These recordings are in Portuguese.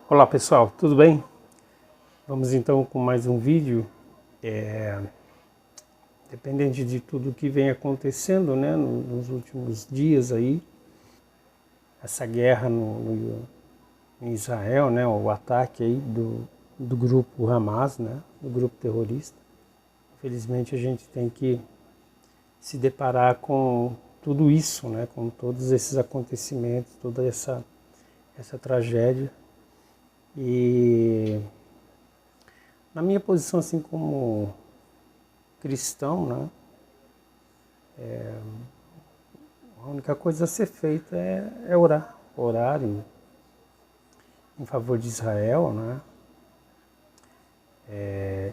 Olá pessoal, tudo bem? Vamos então com mais um vídeo. Dependente de tudo que vem acontecendo, né, nos últimos dias aí, essa guerra em Israel, né, o ataque aí do grupo Hamas, né, do grupo terrorista. Infelizmente a gente tem que se deparar com tudo isso, né, com todos esses acontecimentos, toda essa tragédia. E na minha posição assim como cristão, né, a única coisa a ser feita é orar em favor de Israel, né?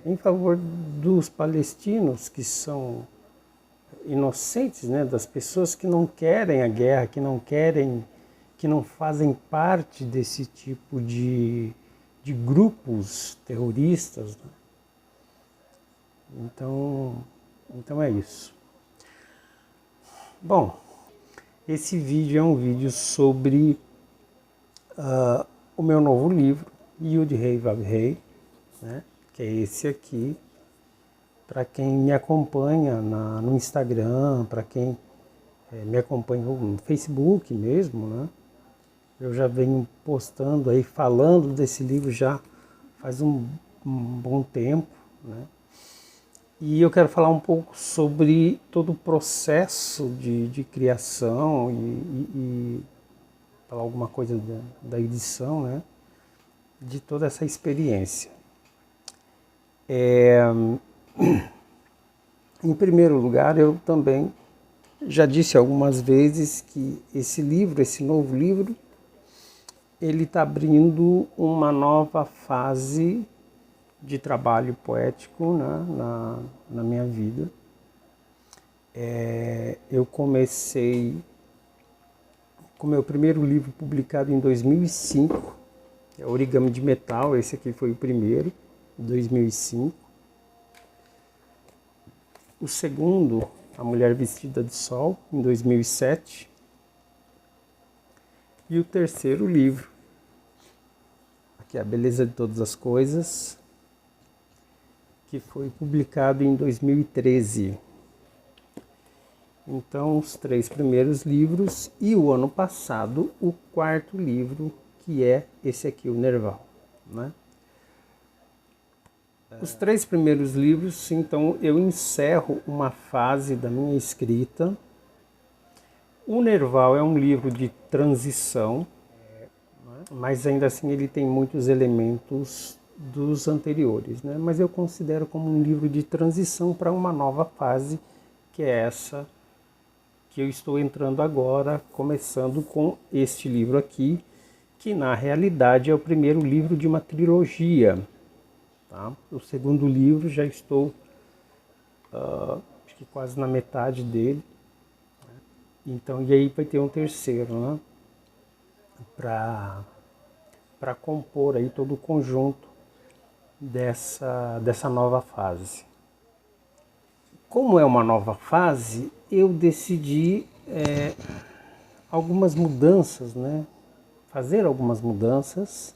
Em favor dos palestinos que são inocentes, né? Das pessoas que não querem a guerra, que não fazem parte desse tipo de grupos terroristas, né? Então é isso. Bom, esse vídeo é um vídeo sobre o meu novo livro, Yud Hei Vav Hei, né? Que é esse aqui. Para quem me acompanha no Instagram, para quem me acompanha no Facebook mesmo, né? Eu já venho postando aí, falando desse livro já faz um bom tempo, né? E eu quero falar um pouco sobre todo o processo de criação e falar alguma coisa da edição, né? De toda essa experiência. Em primeiro lugar, eu também já disse algumas vezes que esse novo livro, ele está abrindo uma nova fase de trabalho poético, né, na minha vida. Eu comecei com meu primeiro livro publicado em 2005, é Origami de Metal, esse aqui foi o primeiro, 2005. O segundo, A Mulher Vestida de Sol, em 2007. E o terceiro livro, aqui é A Beleza de Todas as Coisas, que foi publicado em 2013. Então, os três primeiros livros e o ano passado, o quarto livro, que é esse aqui, o Nerval, né? Os três primeiros livros, então, eu encerro uma fase da minha escrita. O Nerval é um livro de transição, mas ainda assim ele tem muitos elementos dos anteriores, né? Mas eu considero como um livro de transição para uma nova fase, que é essa que eu estou entrando agora, começando com este livro aqui, que na realidade é o primeiro livro de uma trilogia. Tá? O segundo livro já estou acho que quase na metade dele. Então, e aí vai ter um terceiro, né? Para compor aí todo o conjunto dessa nova fase. Como é uma nova fase, eu decidi algumas mudanças, né? Fazer algumas mudanças,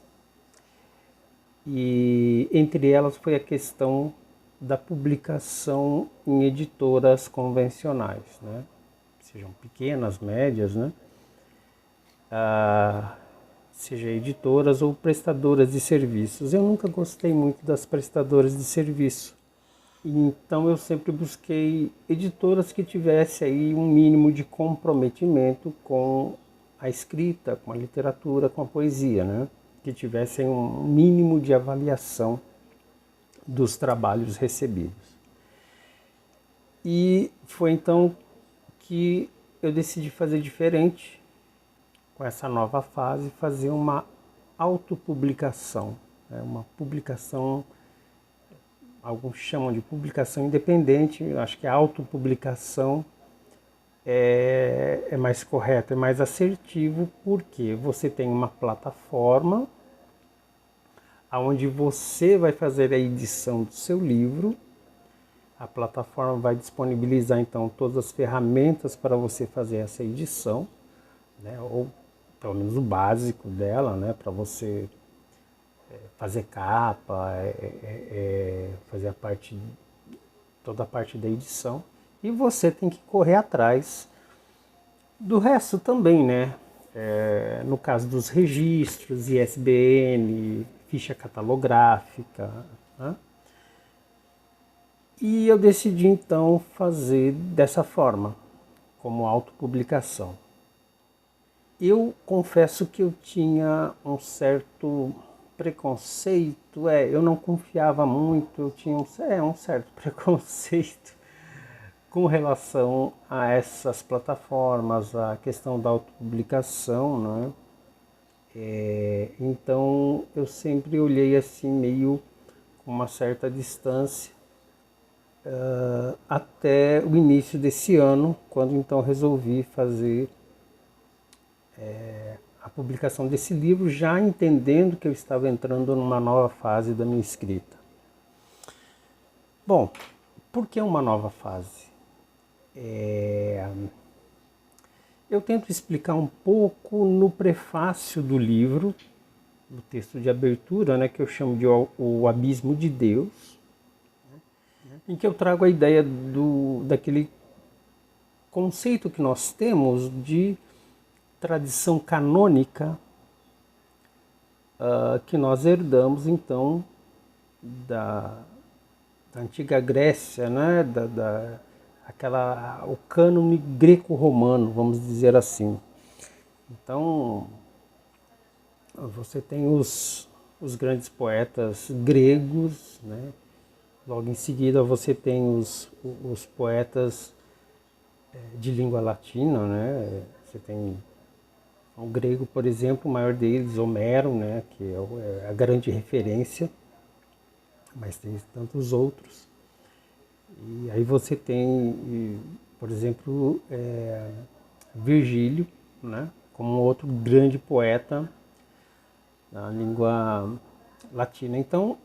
e entre elas foi a questão da publicação em editoras convencionais, né? Sejam pequenas, médias, né? Seja editoras ou prestadoras de serviços. Eu nunca gostei muito das prestadoras de serviço, então eu sempre busquei editoras que tivessem aí um mínimo de comprometimento com a escrita, com a literatura, com a poesia, né? Que tivessem um mínimo de avaliação dos trabalhos recebidos. E foi então que eu decidi fazer diferente com essa nova fase, fazer uma autopublicação, né? Uma publicação, alguns chamam de publicação independente, eu acho que a autopublicação é mais correto, é mais assertivo, porque você tem uma plataforma onde você vai fazer a edição do seu livro. A plataforma vai disponibilizar então todas as ferramentas para você fazer essa edição, né? Ou pelo menos o básico dela, né? Para você fazer capa, fazer toda a parte da edição. E você tem que correr atrás do resto também, né? No caso dos registros, ISBN, ficha catalográfica, né? E eu decidi então fazer dessa forma, como autopublicação. Eu confesso que eu tinha um certo preconceito, eu não confiava muito, eu tinha um certo preconceito com relação a essas plataformas, a questão da autopublicação, né? Então eu sempre olhei assim meio com uma certa distância até o início desse ano, quando então resolvi fazer a publicação desse livro, já entendendo que eu estava entrando numa nova fase da minha escrita. Bom, por que uma nova fase? Eu tento explicar um pouco no prefácio do livro, no texto de abertura, né, que eu chamo de O Abismo de Deus, em que eu trago a ideia daquele conceito que nós temos de tradição canônica que nós herdamos então da antiga Grécia, né, o cânone greco-romano, vamos dizer assim. Então você tem os grandes poetas gregos, né? Logo em seguida você tem os poetas de língua latina, né? Você tem o grego, por exemplo, o maior deles, Homero, né? Que é a grande referência, mas tem tantos outros. E aí você tem, por exemplo, Virgílio, né? Como um outro grande poeta da língua latina. Então,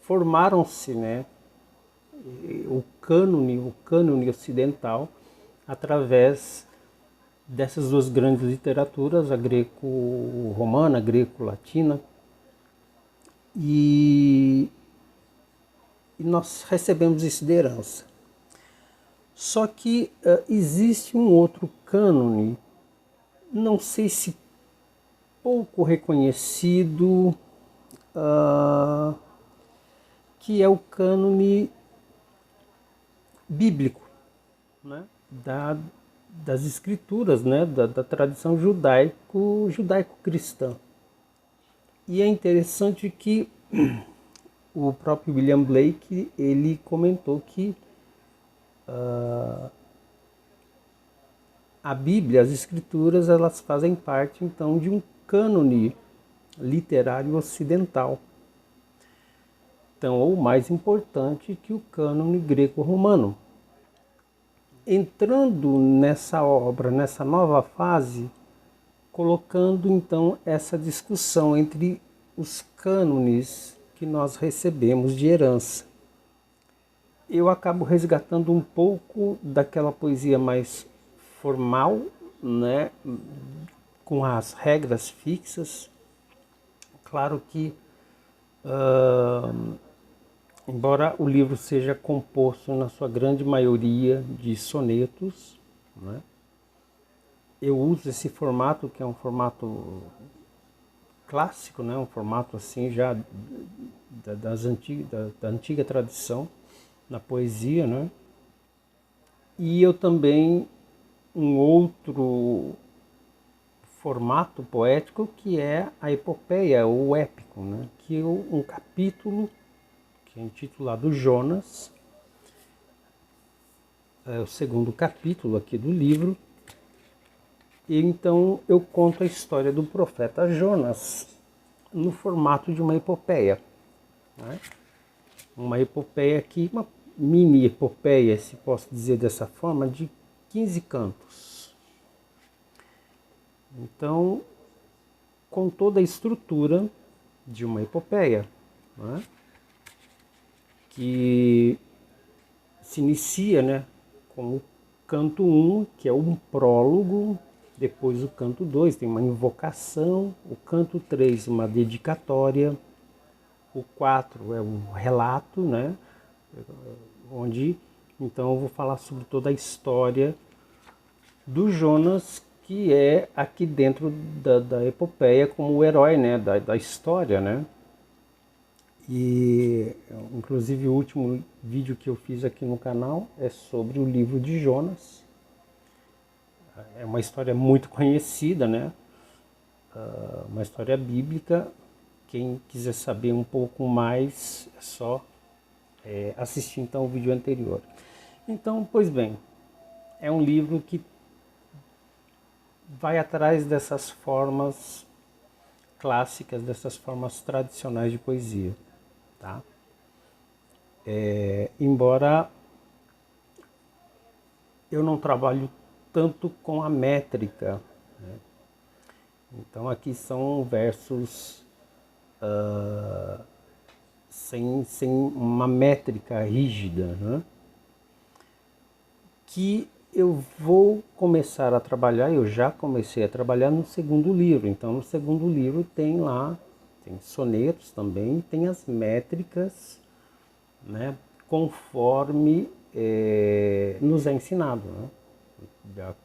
formaram-se, né, o cânone ocidental através dessas duas grandes literaturas, a greco-romana, a greco-latina, e nós recebemos isso de herança. Só que existe um outro cânone, não sei se pouco reconhecido, que é o cânone bíblico, né? Das escrituras, né? da tradição judaico-cristã. E é interessante que o próprio William Blake ele comentou que a Bíblia, as escrituras, elas fazem parte então de um cânone literário ocidental. Então, ou mais importante que o cânone greco-romano. Entrando nessa obra, nessa nova fase, colocando então essa discussão entre os cânones que nós recebemos de herança. Eu acabo resgatando um pouco daquela poesia mais formal, né, com as regras fixas. Claro que, embora o livro seja composto na sua grande maioria de sonetos, né, eu uso esse formato que é um formato clássico, né, um formato assim já da antiga tradição na poesia, né? E eu também um outro formato poético que é a epopeia, ou o épico, né? Que é um capítulo que é intitulado Jonas, é o segundo capítulo aqui do livro. E então eu conto a história do profeta Jonas no formato de uma epopeia, né? Uma epopeia aqui, uma mini epopeia, se posso dizer dessa forma, de 15 cantos. Então, com toda a estrutura de uma epopeia, né? Que se inicia, né, com o canto 1, que é um prólogo, depois o canto 2 tem uma invocação, o canto 3 uma dedicatória, O 4 é um relato, né? Onde, então, eu vou falar sobre toda a história do Jonas, que é aqui dentro da epopeia como o herói, né? Da história, né? E, inclusive, o último vídeo que eu fiz aqui no canal é sobre o livro de Jonas. É uma história muito conhecida, né? Uma história bíblica. Quem quiser saber um pouco mais, é só assistir então o vídeo anterior. Então, pois bem, é um livro que vai atrás dessas formas clássicas, dessas formas tradicionais de poesia, tá? Embora eu não trabalho tanto com a métrica, né? Então aqui são versos sem uma métrica rígida, né? Que eu vou começar a trabalhar, eu já comecei a trabalhar no segundo livro. Então no segundo livro tem lá, tem sonetos também, tem as métricas, né? Conforme nos é ensinado, né?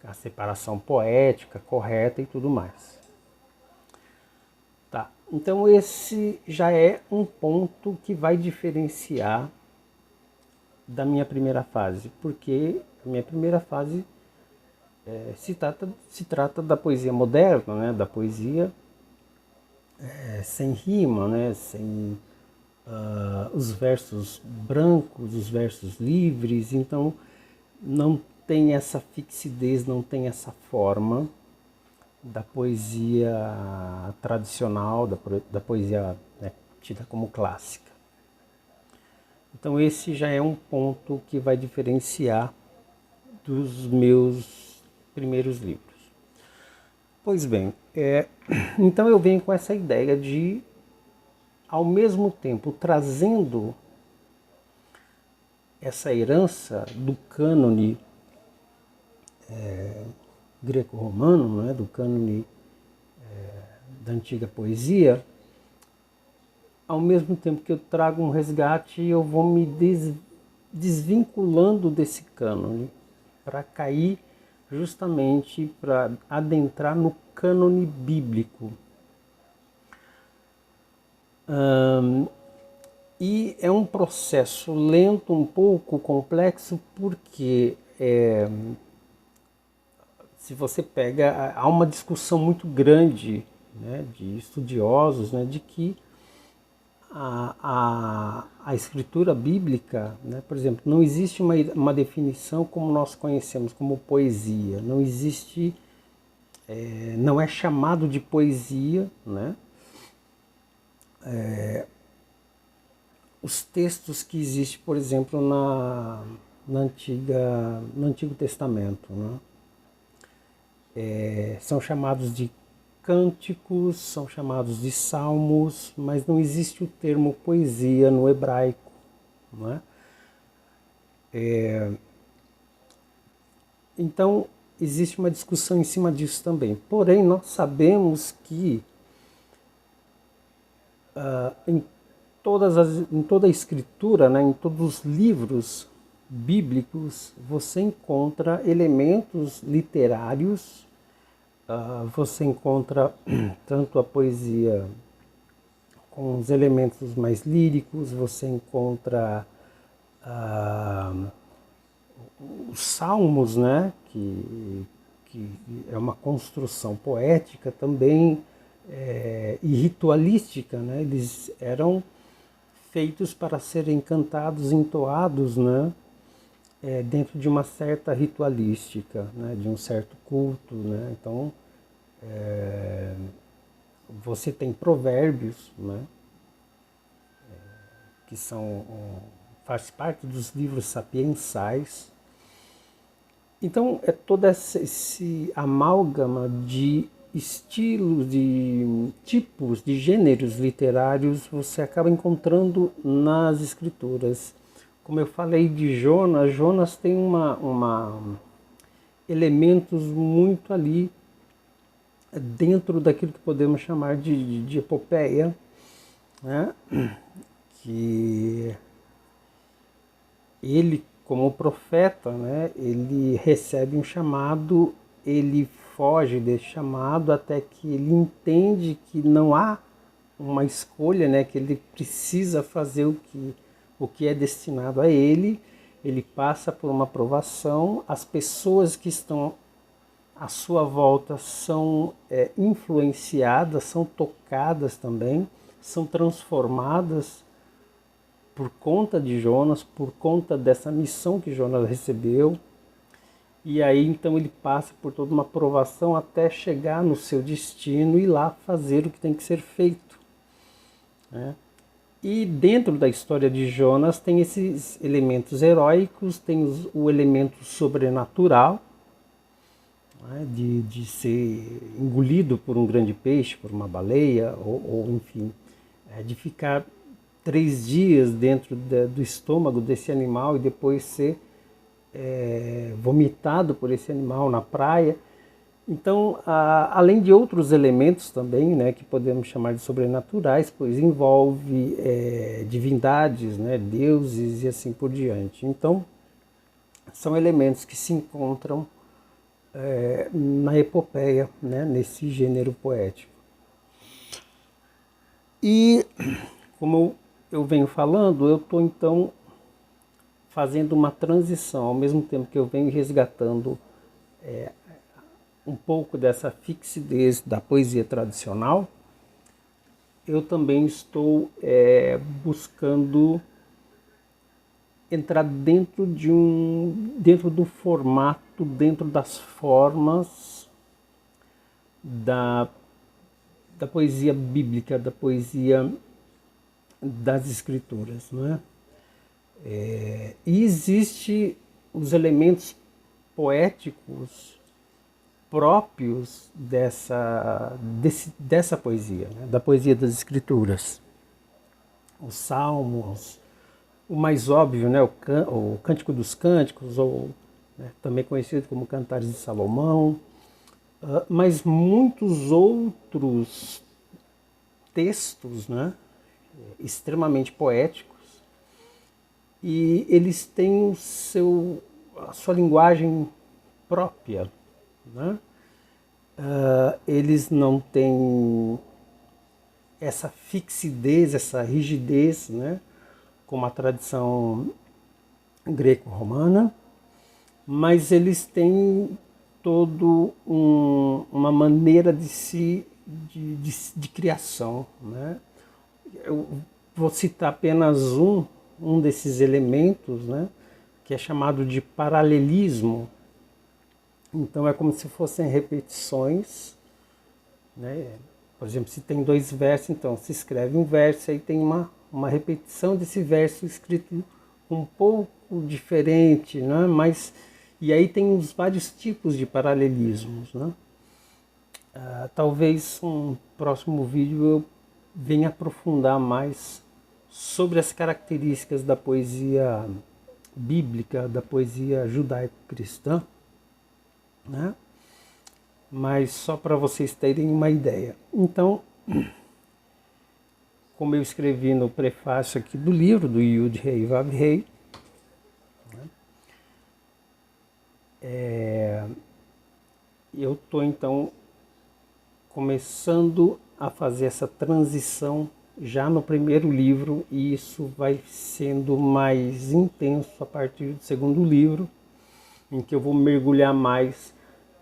A separação poética correta e tudo mais. Tá, então esse já é um ponto que vai diferenciar da minha primeira fase, porque a minha primeira fase se trata da poesia moderna, né? Da poesia sem rima, né? Sem os versos brancos, os versos livres, então não tem essa fixidez, não tem essa forma da poesia tradicional, da poesia, né, tida como clássica. Então esse já é um ponto que vai diferenciar dos meus primeiros livros. Pois bem, então eu venho com essa ideia de, ao mesmo tempo, trazendo essa herança do cânone greco-romano, né, do cânone da antiga poesia, ao mesmo tempo que eu trago um resgate, eu vou me desvinculando desse cânone para cair justamente para adentrar no cânone bíblico. E é um processo lento, um pouco complexo, porque se você pega, há uma discussão muito grande, né, de estudiosos, né, de que a escritura bíblica, né, por exemplo, não existe uma definição como nós conhecemos como poesia, não existe, não é chamado de poesia, né, os textos que existem, por exemplo, no Antigo Testamento, né, são chamados de cânticos, são chamados de salmos, mas não existe o termo poesia no hebraico, não é? Então existe uma discussão em cima disso também. Porém, nós sabemos que em toda a escritura, né, em todos os livros bíblicos, você encontra elementos literários. Você encontra tanto a poesia com os elementos mais líricos, você encontra os salmos, né, que é uma construção poética também, e ritualística, né, eles eram feitos para serem cantados, entoados, né, dentro de uma certa ritualística, né, de um certo culto, né? Então você tem provérbios, né, que faz parte dos livros sapiensais. Então é todo esse amálgama de estilos, de tipos, de gêneros literários você acaba encontrando nas escrituras. Como eu falei de Jonas, Jonas tem elementos muito ali dentro daquilo que podemos chamar de epopeia, né? Que ele, como profeta, né, ele recebe um chamado, ele foge desse chamado até que ele entende que não há uma escolha, né, que ele precisa fazer o que é destinado a ele. Ele passa por uma provação, as pessoas que estão à sua volta são influenciadas, são tocadas também, são transformadas por conta de Jonas, por conta dessa missão que Jonas recebeu. E aí então ele passa por toda uma provação até chegar no seu destino e lá fazer o que tem que ser feito, né? E dentro da história de Jonas tem esses elementos heróicos, tem o elemento sobrenatural, né, de ser engolido por um grande peixe, por uma baleia, ou enfim, de ficar 3 dias dentro do estômago desse animal e depois ser vomitado por esse animal na praia. Então, além de outros elementos também, né, que podemos chamar de sobrenaturais, pois envolve divindades, né, deuses e assim por diante. Então, são elementos que se encontram na epopeia, né, nesse gênero poético. E, como eu venho falando, eu estou então fazendo uma transição, ao mesmo tempo que eu venho resgatando um pouco dessa fixidez da poesia tradicional, eu também estou buscando entrar dentro do formato, dentro das formas da poesia bíblica, da poesia das escrituras, não é? E existe os elementos poéticos próprios dessa poesia, né? Da poesia das escrituras. Os salmos, o mais óbvio, né? O Cântico dos Cânticos, ou né, também conhecido como Cantares de Salomão, mas muitos outros textos, né? Extremamente poéticos, e eles têm a sua linguagem própria, né? Eles não têm essa fixidez, essa rigidez, né, como a tradição greco-romana, mas eles têm todo uma maneira de criação, né? Eu vou citar apenas um desses elementos, né, que é chamado de paralelismo. Então é como se fossem repetições, né? Por exemplo, se tem 2 versos, então se escreve um verso, aí tem uma repetição desse verso escrito um pouco diferente, né? E aí tem os vários tipos de paralelismos, né? Talvez um próximo vídeo eu venha aprofundar mais sobre as características da poesia bíblica, da poesia judaico-cristã, né? Mas só para vocês terem uma ideia. Então, como eu escrevi no prefácio aqui do livro, do Yud Rei Vav Rei, eu estou então começando a fazer essa transição já no primeiro livro, e isso vai sendo mais intenso a partir do segundo livro, em que eu vou mergulhar mais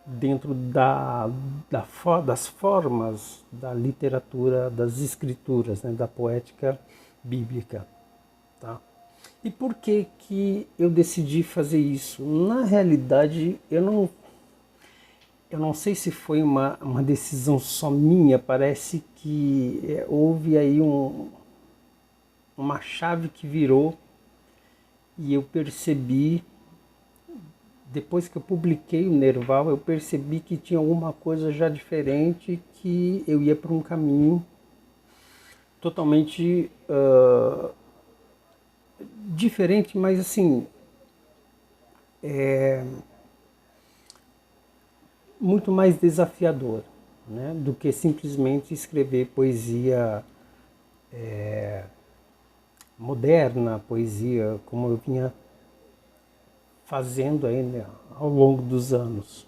dentro das formas da literatura, das escrituras, né, da poética bíblica. Tá? E por que eu decidi fazer isso? Na realidade, eu não sei se foi uma decisão só minha, parece que houve aí uma chave que virou, e eu percebi, depois que eu publiquei o Nerval, eu percebi que tinha alguma coisa já diferente, que eu ia para um caminho totalmente diferente, mas assim, muito mais desafiador, né, do que simplesmente escrever poesia moderna, a poesia como eu vinha fazendo aí, né, ao longo dos anos.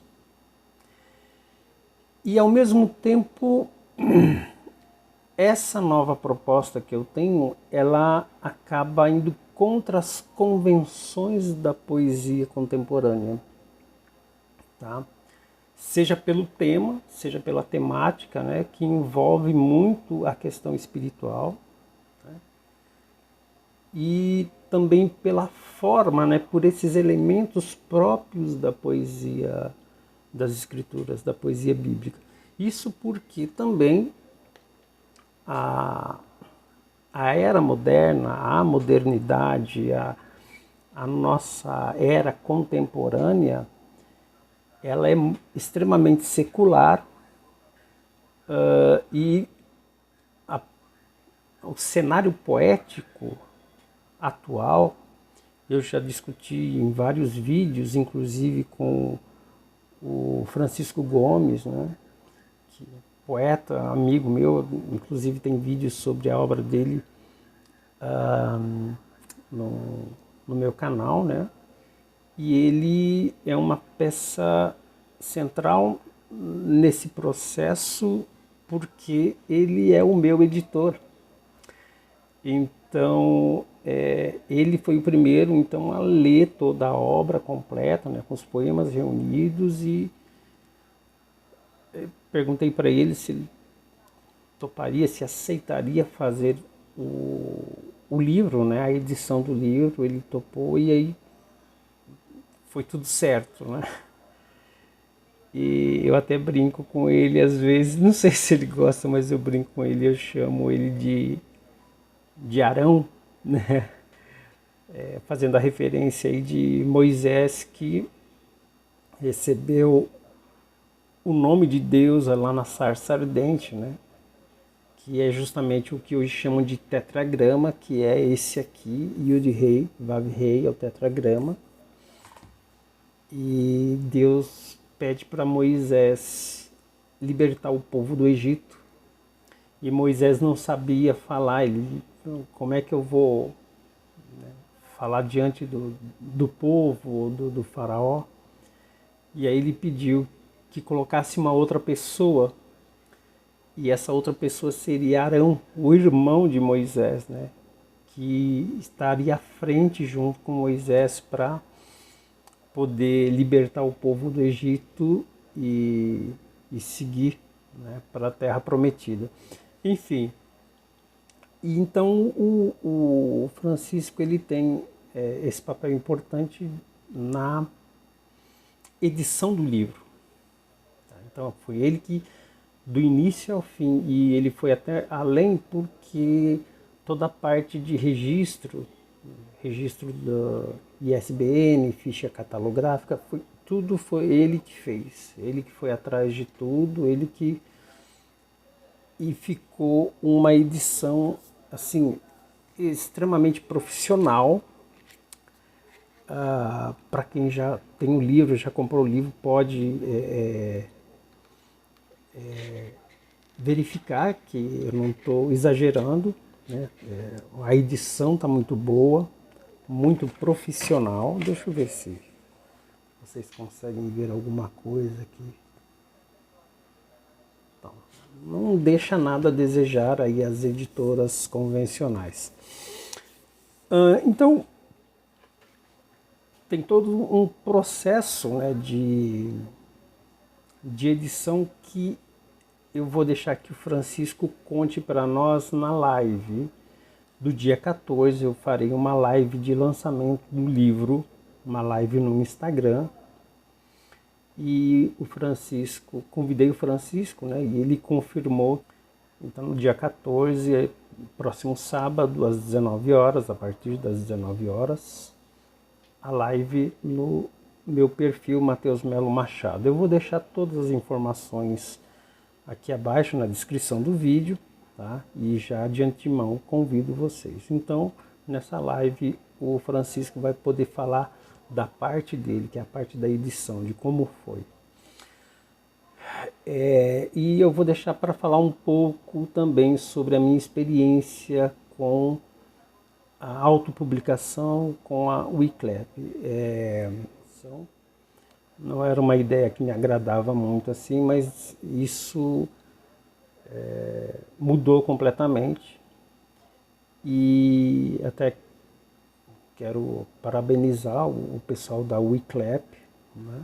E ao mesmo tempo, essa nova proposta que eu tenho, ela acaba indo contra as convenções da poesia contemporânea, tá? Seja pelo tema, seja pela temática, né, que envolve muito a questão espiritual, né, e também pela forma, né, por esses elementos próprios da poesia, das escrituras, da poesia bíblica. Isso porque também a era moderna, a modernidade, a nossa era contemporânea, ela é extremamente secular, e o cenário poético atual, eu já discuti em vários vídeos, inclusive com o Francisco Gomes, né, que é poeta, amigo meu, inclusive tem vídeos sobre a obra dele no meu canal, né? E ele é uma peça central nesse processo porque ele é o meu editor. Então, ele foi o primeiro então a ler toda a obra completa, né, com os poemas reunidos, e perguntei para ele se ele toparia, se aceitaria fazer o livro, né, a edição do livro. Ele topou e aí foi tudo certo, né? E eu até brinco com ele às vezes, não sei se ele gosta, mas eu brinco com ele, eu chamo ele de Arão, né? Fazendo a referência aí de Moisés, que recebeu o nome de Deus lá na sarça ardente, né? Que é justamente o que hoje chamam de tetragrama, que é esse aqui, Yud-Rei, Vav-Rei, é o tetragrama. E Deus pede para Moisés libertar o povo do Egito. E Moisés não sabia falar, ele, como é que eu vou, né, falar diante do povo, do faraó? E aí ele pediu que colocasse uma outra pessoa, e essa outra pessoa seria Arão, o irmão de Moisés, né, que estaria à frente junto com Moisés para poder libertar o povo do Egito e seguir, né, para a Terra Prometida. Enfim, e então o Francisco ele tem esse papel importante na edição do livro. Então foi ele que, do início ao fim, e ele foi até além porque toda a parte de registro do ISBN, ficha catalográfica, tudo foi ele que fez. Ele que foi atrás de tudo, e ficou uma edição assim extremamente profissional. Para quem já tem um livro, já comprou o livro, pode verificar que eu não estou exagerando, né? A edição está muito boa, muito profissional. Deixa eu ver se vocês conseguem ver alguma coisa aqui. Então, não deixa nada a desejar aí as editoras convencionais. Então, tem todo um processo, né, de edição que eu vou deixar que o Francisco conte para nós na live do dia 14. Eu farei uma live de lançamento do livro, uma live no Instagram. E convidei o Francisco, né, e ele confirmou. Então no dia 14, próximo sábado, às 19 horas, a partir das 19 horas, a live no meu perfil Matheus Melo Machado. Eu vou deixar todas as informações aqui abaixo na descrição do vídeo, tá? E já de antemão convido vocês. Então, nessa live, o Francisco vai poder falar da parte dele, que é a parte da edição, de como foi. E eu vou deixar para falar um pouco também sobre a minha experiência com a autopublicação com a Wiclap. Não era uma ideia que me agradava muito assim, mas isso mudou completamente. E até quero parabenizar o pessoal da Wiclap, né,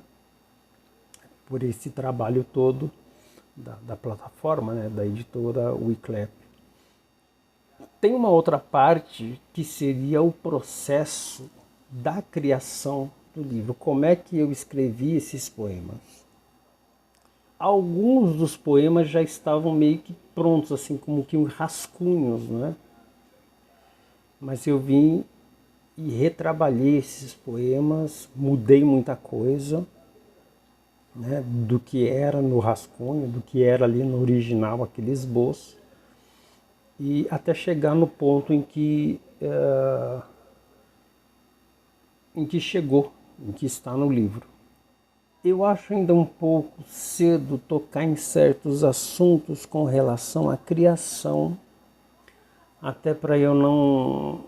por esse trabalho todo da plataforma, né, da editora Wiclap. Tem uma outra parte que seria o processo da criação do livro. Como é que eu escrevi esses poemas? Alguns dos poemas já estavam meio que prontos, assim como que rascunhos, né? Mas eu vim e retrabalhei esses poemas, mudei muita coisa, né, do que era no rascunho, do que era ali no original, aquele esboço, e até chegar no ponto em que chegou, em que está no livro. Eu acho ainda um pouco cedo tocar em certos assuntos com relação à criação, até para eu não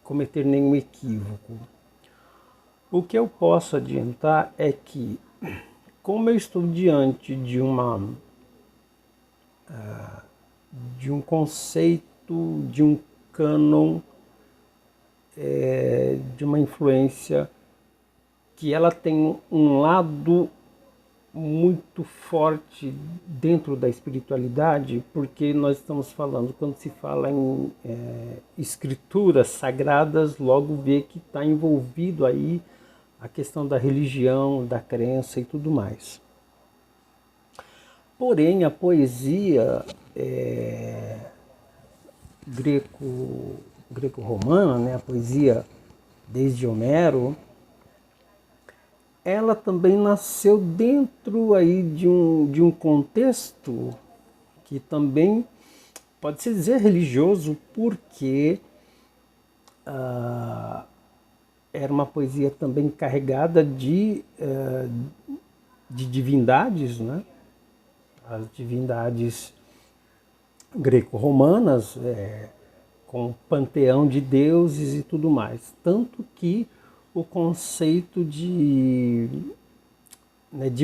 cometer nenhum equívoco. O que eu posso adiantar é que, como eu estou diante de um conceito, de um cânon, de uma influência que ela tem um lado muito forte dentro da espiritualidade, porque nós estamos falando, quando se fala em escrituras sagradas, logo vê que está envolvido aí a questão da religião, da crença e tudo mais. Porém, a poesia greco-romana, né, a poesia desde Homero, ela também nasceu dentro aí de um contexto que também pode-se dizer religioso, porque era uma poesia também carregada de divindades, né? As divindades greco-romanas, com panteão de deuses e tudo mais. Tanto que o conceito de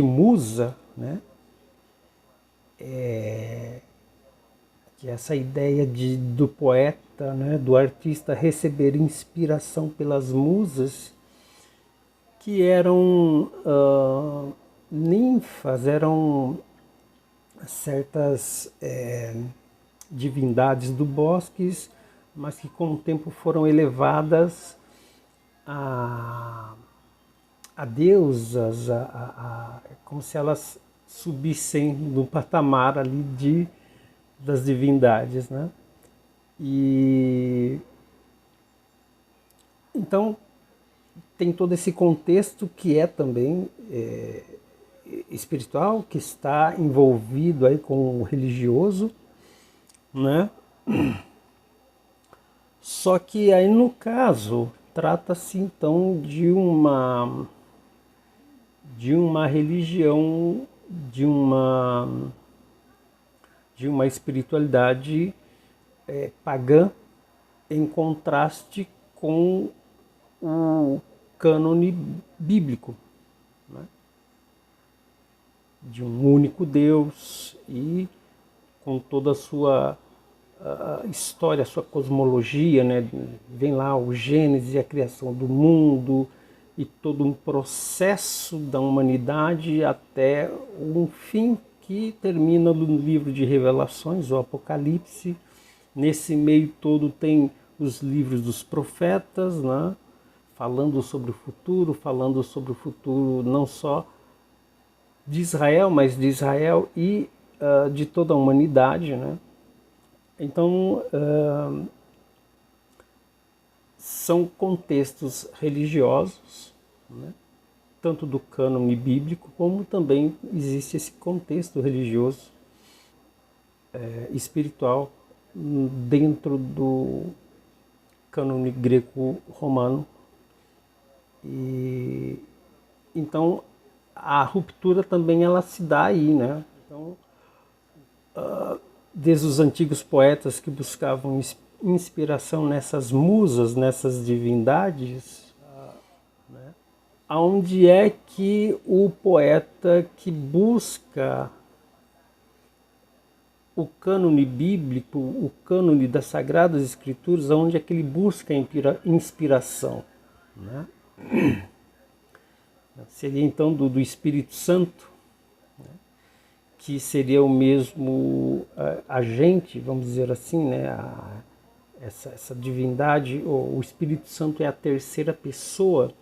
musa, né, que é essa ideia do poeta, né, do artista receber inspiração pelas musas, que eram ninfas, eram certas divindades do bosques, mas que com o tempo foram elevadas a deusas, como se elas subissem no patamar ali das divindades, né? E então tem todo esse contexto que é também espiritual, que está envolvido aí com o religioso, né? Só que aí no caso trata-se então de uma religião, de uma espiritualidade pagã, em contraste com o cânone bíblico, né? De um único Deus e com toda a sua história, a sua cosmologia, né? Vem lá o Gênesis e a criação do mundo e todo um processo da humanidade até um fim que termina no livro de Revelações, o Apocalipse. Nesse meio todo tem os livros dos profetas, né? Falando sobre o futuro não só de Israel, mas de Israel e de toda a humanidade, né? Então, são contextos religiosos, né? Tanto do cânone bíblico, como também existe esse contexto religioso, espiritual, dentro do cânone greco-romano. E então a ruptura também ela se dá aí, né? Então, desde os antigos poetas que buscavam inspiração nessas musas, nessas divindades, né? Aonde é que o poeta que busca o cânone bíblico, o cânone das Sagradas Escrituras, aonde é que ele busca inspiração, né? Seria então do Espírito Santo, né? Que seria o mesmo agente, vamos dizer assim, né? Essa divindade, o Espírito Santo é a terceira pessoa,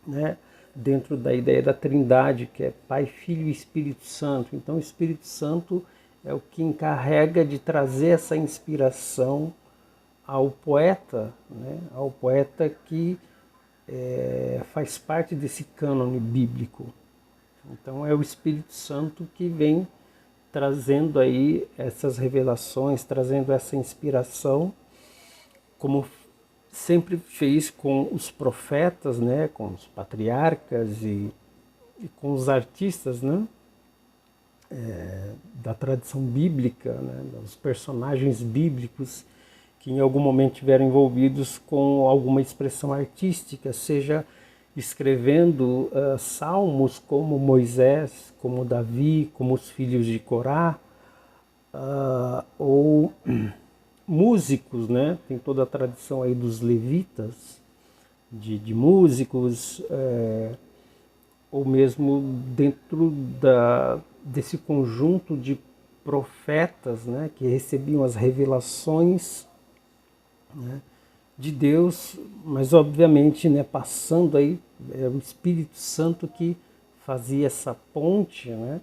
né? Dentro da ideia da Trindade, que é Pai, Filho e Espírito Santo. Então o Espírito Santo é o que encarrega de trazer essa inspiração ao poeta, né? Ao poeta que faz parte desse cânone bíblico. Então é o Espírito Santo que vem trazendo aí essas revelações, trazendo essa inspiração, como sempre fez com os profetas, né, com os patriarcas e com os artistas, né, da tradição bíblica, né, dos personagens bíblicos que em algum momento estiveram envolvidos com alguma expressão artística, seja escrevendo salmos como Moisés, como Davi, como os filhos de Corá, ou músicos, né? Tem toda a tradição aí dos levitas, de músicos, ou mesmo dentro desse conjunto de profetas, né? Que recebiam as revelações, né, de Deus, mas obviamente, né, passando aí, o Espírito Santo que fazia essa ponte, né,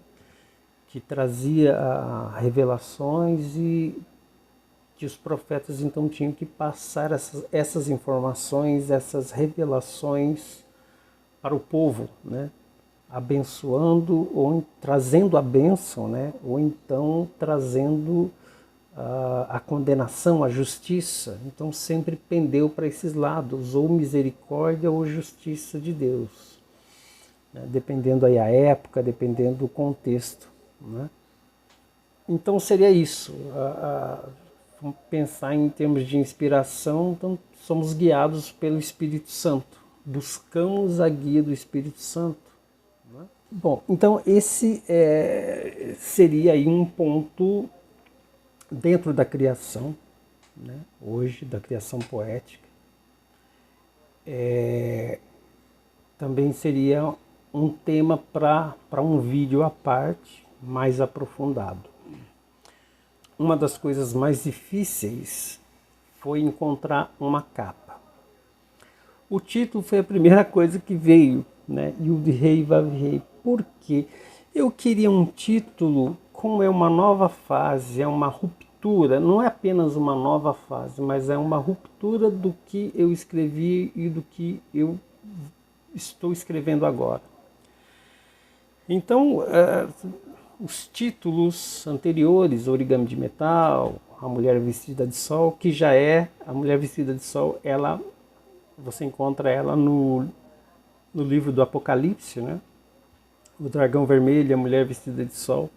que trazia revelações e que os profetas então tinham que passar essas informações, essas revelações para o povo, né, abençoando ou trazendo a bênção, né, ou então trazendo a condenação, a justiça. Então sempre pendeu para esses lados, ou misericórdia ou justiça de Deus, né? Dependendo aí a época, dependendo do contexto, né? Então seria isso, vamos pensar em termos de inspiração, então somos guiados pelo Espírito Santo, buscamos a guia do Espírito Santo, né? Bom, então esse seria aí um ponto dentro da criação, né, hoje, da criação poética. Também seria um tema para um vídeo à parte, mais aprofundado. Uma das coisas mais difíceis foi encontrar uma capa. O título foi a primeira coisa que veio, né, Yud-Hei Vav-Hei. Por quê? Eu queria um título, como é uma nova fase, é uma ruptura, não é apenas uma nova fase, mas é uma ruptura do que eu escrevi e do que eu estou escrevendo agora. Então, os títulos anteriores, Origami de Metal, A Mulher Vestida de Sol, que já é A Mulher Vestida de Sol, você encontra ela no livro do Apocalipse, né? O Dragão Vermelho, A Mulher Vestida de Sol.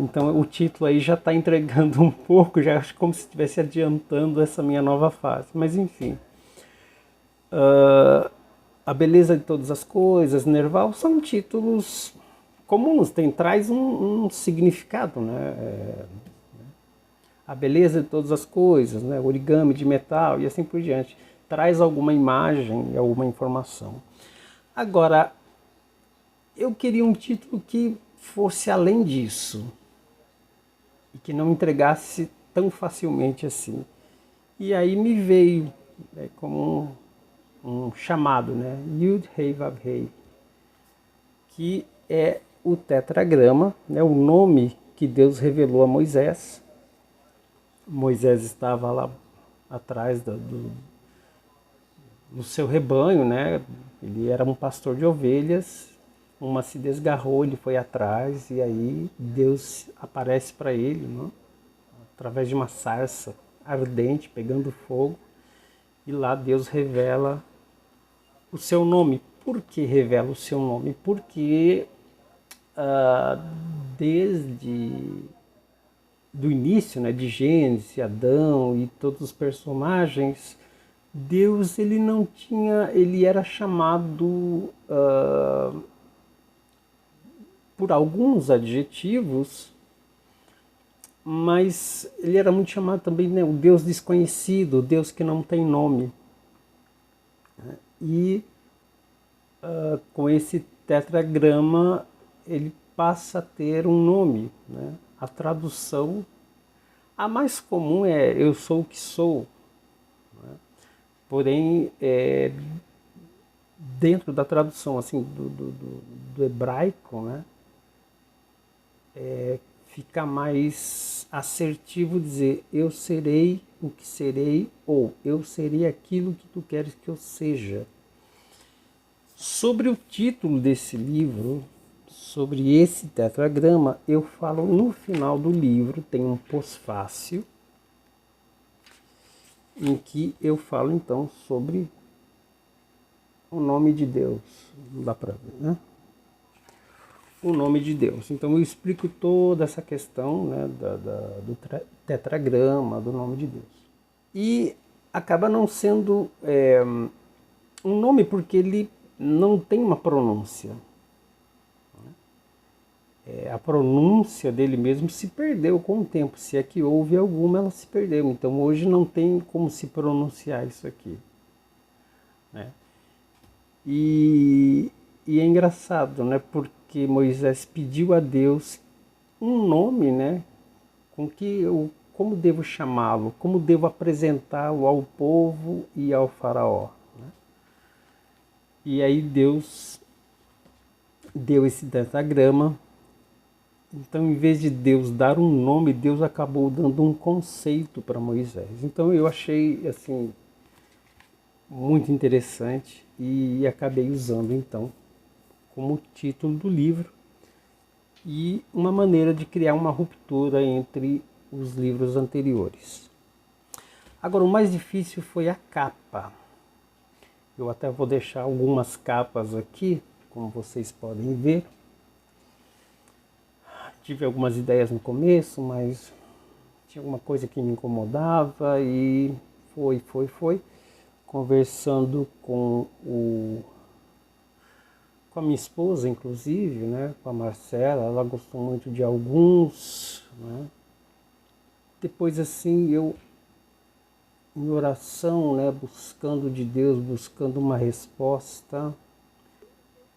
Então o título aí já está entregando um pouco, já acho como se estivesse adiantando essa minha nova fase. Mas enfim, A Beleza de Todas as Coisas, Nerval, são títulos comuns, traz um significado, né? A Beleza de Todas as Coisas, né? Origami de Metal e assim por diante. Traz alguma imagem, alguma informação. Agora, eu queria um título que fosse além disso e que não entregasse tão facilmente assim. E aí me veio como um chamado, né? Yud-Hei Vav-Hei, que é o tetragrama, né? O nome que Deus revelou a Moisés. Moisés estava lá atrás do seu rebanho, né? Ele era um pastor de ovelhas. Uma se desgarrou, ele foi atrás e aí Deus aparece para ele, né? Através de uma sarça ardente, pegando fogo. E lá Deus revela o seu nome. Por que revela o seu nome? Porque ah, desde do início, né, de Gênesis, Adão e todos os personagens, Deus ele não tinha, ele era chamado por alguns adjetivos, mas ele era muito chamado também, né, o Deus desconhecido, o Deus que não tem nome. E com esse tetragrama ele passa a ter um nome, né? A tradução, a mais comum é eu sou o que sou, né? Porém, dentro da tradução assim do hebraico, né, fica mais assertivo dizer eu serei o que serei ou eu serei aquilo que tu queres que eu seja. Sobre o título desse livro, sobre esse tetragrama, eu falo no final do livro, tem um pós-fácil, em que eu falo então sobre o nome de Deus. Não dá para ver, né? O nome de Deus. Então eu explico toda essa questão, né, do tetragrama, do nome de Deus. E acaba não sendo um nome porque ele não tem uma pronúncia. A pronúncia dele mesmo se perdeu com o tempo. Se é que houve alguma, ela se perdeu. Então hoje não tem como se pronunciar isso aqui, né? E é engraçado, né? Porque Moisés pediu a Deus um nome, né? Com que eu, como devo chamá-lo, como devo apresentá-lo ao povo e ao faraó, né? E aí Deus deu esse pentagrama. Então, em vez de Deus dar um nome, Deus acabou dando um conceito para Moisés. Então, eu achei assim muito interessante e acabei usando então como título do livro e uma maneira de criar uma ruptura entre os livros anteriores. Agora, o mais difícil foi a capa. Eu até vou deixar algumas capas aqui, como vocês podem ver. Tive algumas ideias no começo, mas tinha alguma coisa que me incomodava e foi. Conversando com a minha esposa, inclusive, né, com a Marcela, ela gostou muito de alguns, né? Depois, assim, eu, em oração, né, buscando de Deus, buscando uma resposta,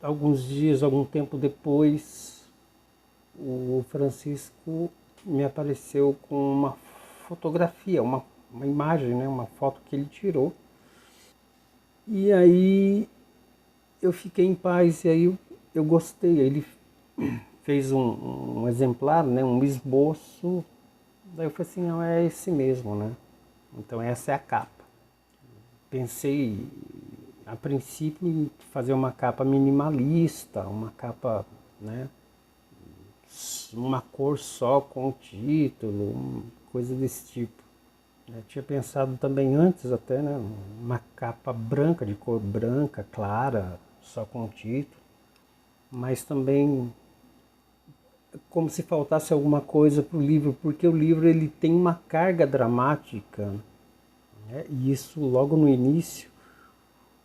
alguns dias, algum tempo depois, o Francisco me apareceu com uma fotografia, uma imagem, né, uma foto que ele tirou. E aí eu fiquei em paz e aí eu gostei. Ele fez um exemplar, né, um esboço. Daí eu falei assim, não, é esse mesmo, né? Então essa é a capa. Pensei a princípio em fazer uma capa minimalista, uma capa, né, uma cor só com o título, coisa desse tipo. Eu tinha pensado também antes até, né, uma capa branca, de cor branca, clara, só com o título. Mas também como se faltasse alguma coisa para o livro, porque o livro ele tem uma carga dramática, né? E isso logo no início.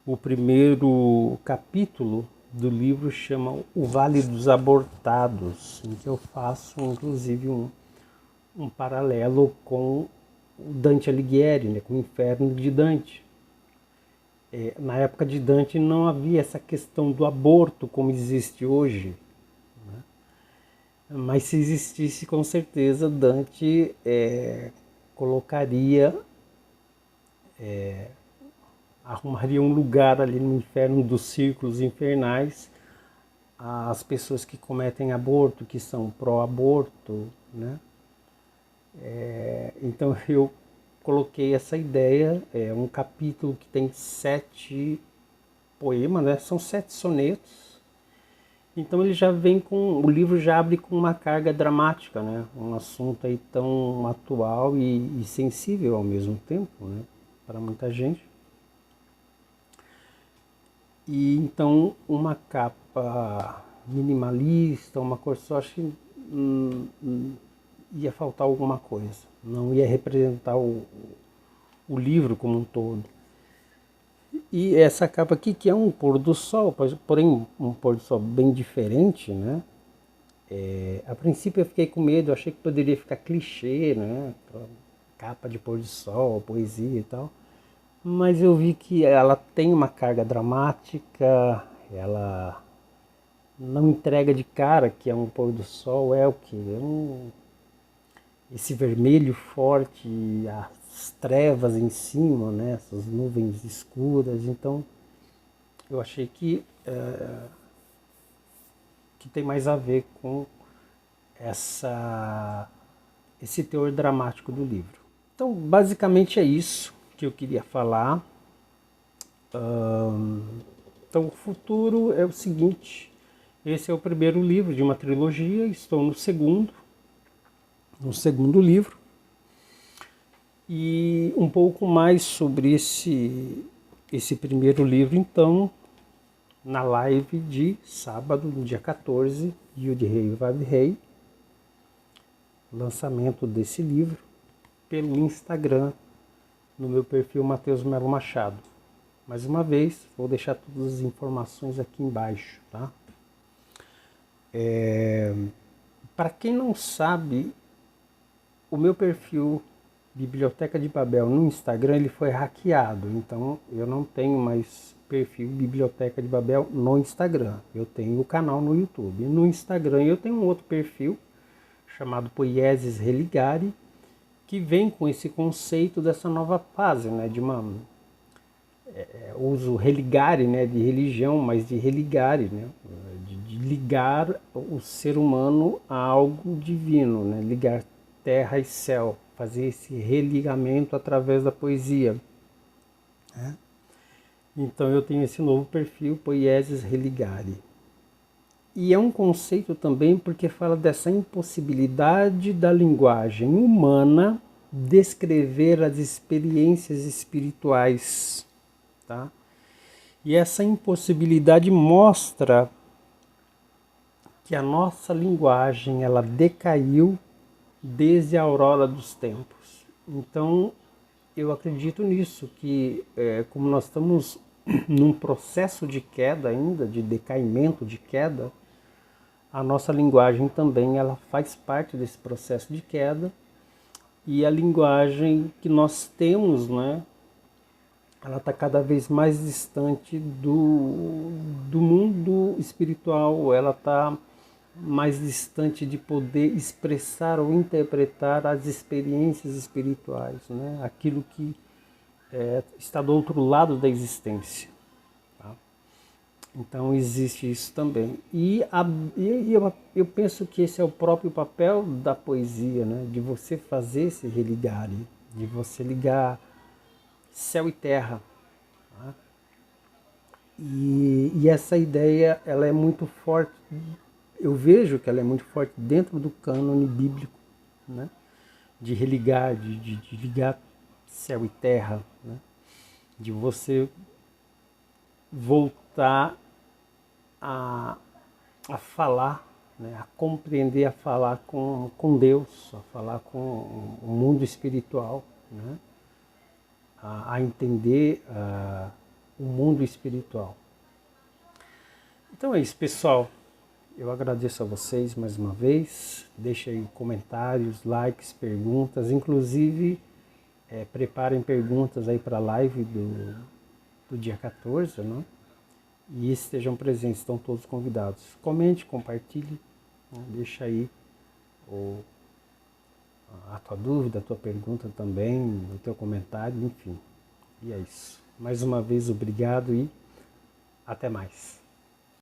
O primeiro capítulo do livro chama O Vale dos Abortados, em que eu faço inclusive um paralelo com o Dante Alighieri, né, com o Inferno de Dante. Na época de Dante não havia essa questão do aborto como existe hoje, né? Mas se existisse, com certeza Dante colocaria, arrumaria um lugar ali no inferno dos círculos infernais as pessoas que cometem aborto, que são pró-aborto, né? Então eu coloquei essa ideia, um capítulo que tem 7 poemas, né? São 7 sonetos. Então ele já vem com, o livro já abre com uma carga dramática, né? Um assunto aí tão atual e sensível ao mesmo tempo, né? Para muita gente. E então uma capa minimalista, uma cor só, acho que ia faltar alguma coisa. Não ia representar o livro como um todo. E essa capa aqui, que é um pôr do sol, porém um pôr do sol bem diferente, né? A princípio eu fiquei com medo, eu achei que poderia ficar clichê, né? Capa de pôr do sol, poesia e tal. Mas eu vi que ela tem uma carga dramática, ela não entrega de cara que é um pôr do sol, é o que? Esse vermelho forte, as trevas em cima, né? Essas nuvens escuras. Então eu achei que tem mais a ver com esse teor dramático do livro. Então basicamente é isso que eu queria falar. Então o futuro é o seguinte: esse é o primeiro livro de uma trilogia, estou no segundo livro, e um pouco mais sobre esse primeiro livro, então, na live de sábado, no dia 14, Yud Rei Vav Rei, lançamento desse livro pelo Instagram, no meu perfil Matheus Melo Machado. Mais uma vez, vou deixar todas as informações aqui embaixo, tá? Para quem não sabe, o meu perfil Biblioteca de Babel no Instagram, ele foi hackeado, então eu não tenho mais perfil Biblioteca de Babel no Instagram. Eu tenho o canal no YouTube. No Instagram eu tenho um outro perfil chamado Poiesis Religare, que vem com esse conceito dessa nova fase, né, de uso religare, né, de religião, mas de religare, né, de ligar o ser humano a algo divino, né, ligar terra e céu, fazer esse religamento através da poesia. Né? Então eu tenho esse novo perfil, Poiesis Religare. E é um conceito também porque fala dessa impossibilidade da linguagem humana descrever as experiências espirituais. Tá? E essa impossibilidade mostra que a nossa linguagem ela decaiu desde a aurora dos tempos. Então eu acredito nisso, que como nós estamos num processo de queda ainda, de decaimento, de queda, a nossa linguagem também ela faz parte desse processo de queda, e a linguagem que nós temos, né, ela está cada vez mais distante do mundo espiritual, ela está mais distante de poder expressar ou interpretar as experiências espirituais, né? Aquilo que está do outro lado da existência. Tá? Então existe isso também. E eu penso que esse é o próprio papel da poesia, né? De você fazer esse religare, de você ligar céu e terra. Tá? E essa ideia ela é muito forte. Eu vejo que ela é muito forte dentro do cânone bíblico, né? De religar, de ligar céu e terra, né? De você voltar a falar, né? A compreender, a falar com Deus, a falar com o mundo espiritual, né? A entender o mundo espiritual. Então é isso, pessoal. Eu agradeço a vocês mais uma vez. Deixe aí comentários, likes, perguntas. Inclusive, preparem perguntas aí para a live do dia 14, né? E estejam presentes, estão todos convidados. Comente, compartilhe, né? Deixa aí a tua dúvida, a tua pergunta também, o teu comentário, enfim. E é isso. Mais uma vez, obrigado e até mais.